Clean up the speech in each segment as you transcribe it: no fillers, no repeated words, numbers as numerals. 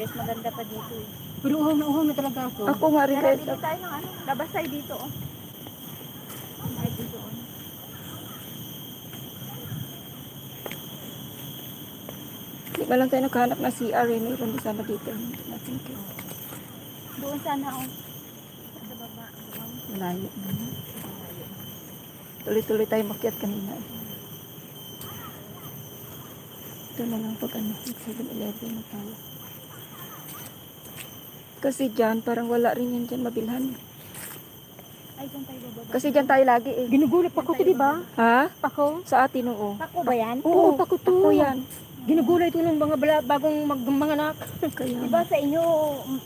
Beers, maganda pa dito eh. Pero uhong na talaga ako. Ako nga rin. Tara, bili tayo ng ano. Labas tayo dito oh. Ay, dito oh. Di ba lang tayo naghanap na CR eh. Mayroon din sana dito. Natin ko. Doon sana oh. Sa baba. Malayo. Tuloy-tuloy tayo makiat kanina. Ito na lang pag ano. 7-Eleven na tayo. Kasi dyan, parang wala rin yan dyan mabilhan. Ay, dyan tayo bababa. Kasi dyan tayo lagi eh. Ginugulat pa ko, di ba? Ha? Pako. Sa atin oo. Pako ba yan? Oo, pako to. Ako yan. Ginugulay ito ng mga bagong manganak. Kaya. Diba sa inyo,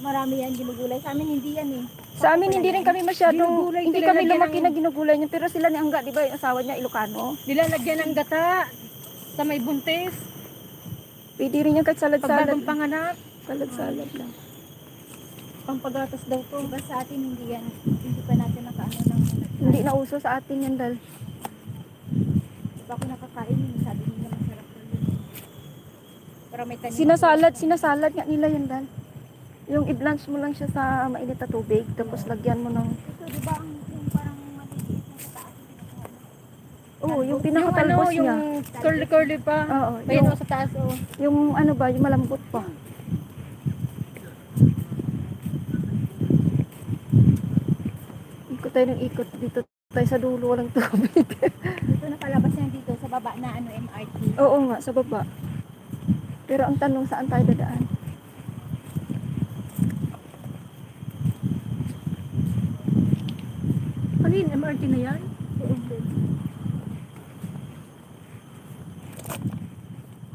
marami yan ginugulay. Sa amin hindi yan eh. Sa amin hindi rin kami masyadong, Ginugulay hindi sila, kami lagyan lumaki ng- na ginugulay niya. Pero sila ni Angga, di ba yung asawa niya Ilocano? Nilalagyan ng gata sa may buntis. Pwede rin yan kahit Pag salad-salad. bagong panganak. Salad-salad lang. Pampagatas daw to. Diba sa atin hindi yan. Hindi pa natin nakaano ng Hindi na uso sa atin yan dal. Diba ako nakakain yun. Sabi nila masarap na yun. Pero may tanim. Sinasalad nga nila yan dal. Yung i-blanch mo lang siya sa mainit na tubig. Tapos lagyan mo ng... Ito diba ang yung parang maliliit na sa taas. Oo, yung pinakatalbos niya. Yung curly pa. Oo, May yung, ano sa taas, oh. yung ano ba, yung malambot pa. Ikot tayo ng ikot. Dito tayo sa dulo, walang tubig. Dito nakalabas yan dito sa baba na ano MRT. Oo nga, sa baba. Pero ang tanong, saan tayo dadaan? Ano yun, MRT na yan?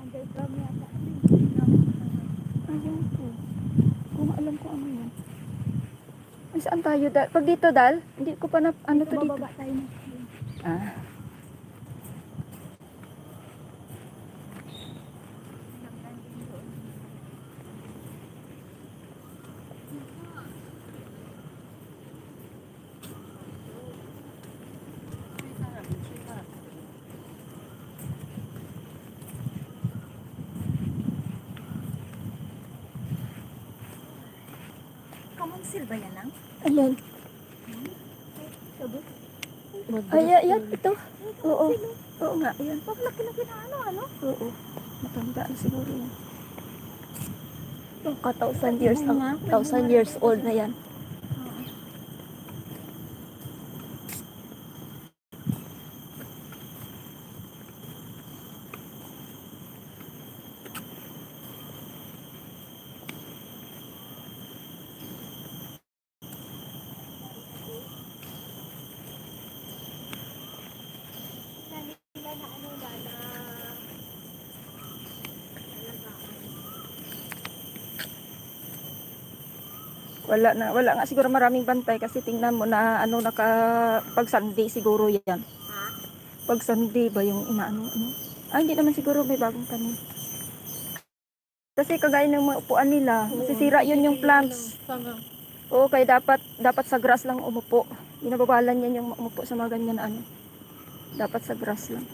Underground yata. Ayun po. Kung alam ko ano yan. Ay, saan tayo dal? Pag dito dal, hindi ko pa na, ano to dito. Bababa tayo na. Ah. Kamunsil ba yan ang? Ayan. Sabi? Ayan, ito. Oo. Oo nga, ayan. Pag laki-laki na ano? Oo. Matanda na siguro yan. Ka 1,000 years, 1,000 years old na yan. Wala nga siguro maraming bantay kasi tingnan mo na ano pag Sunday siguro yan. Ha? Pag Sunday ba yung inaano ano? Ay hindi naman siguro may bagong tanim. Kasi kagaya ng mga upuan nila, masisira yun yung plants. Oo, kaya dapat sa grass lang umupo. Binabawalan yan yung umupo sa mga ganyan na ano. Dapat sa grass lang.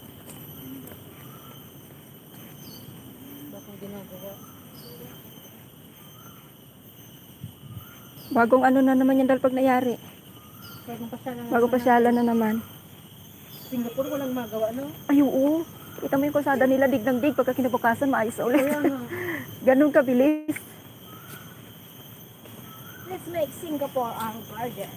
Bakong ginagawa. Bagong ano na naman yan dahil pag nangyari. Bagong pasyalan na naman. Singapore walang magawa, no? Ay oo. Kita mo yung kalsada nila dig ng dig. Pagka kinabukasan maayos na ulit. Kaya nga. Ganun kabilis. Let's make Singapore our garden.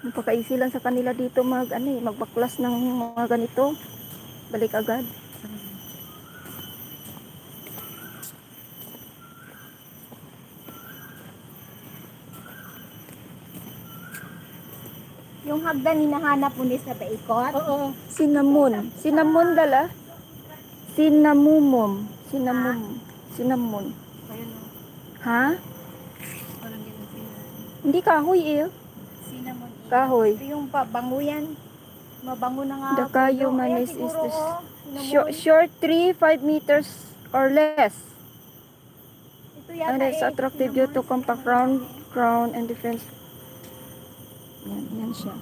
Napaka-easy lang sa kanila dito magbaklas ng mga ganito. Balik agad. Yung hagdan hinahanap mo ni sa paikot. Oo. Cinnamon. Cinnamon dala. Cinnamomum. Cinnamon. Ayun, no? Ha? Parang ganun sila. Hindi kahoy eh. Cinnamon. Kahoy. Ito yung pabango yan. Mabango na nga. The kayo Ayan, manis is siguro, this. oh, cinnamon. Short tree, 5 meters or less. Ito yata And it's attractive due to compact crown and defense. Yan siya.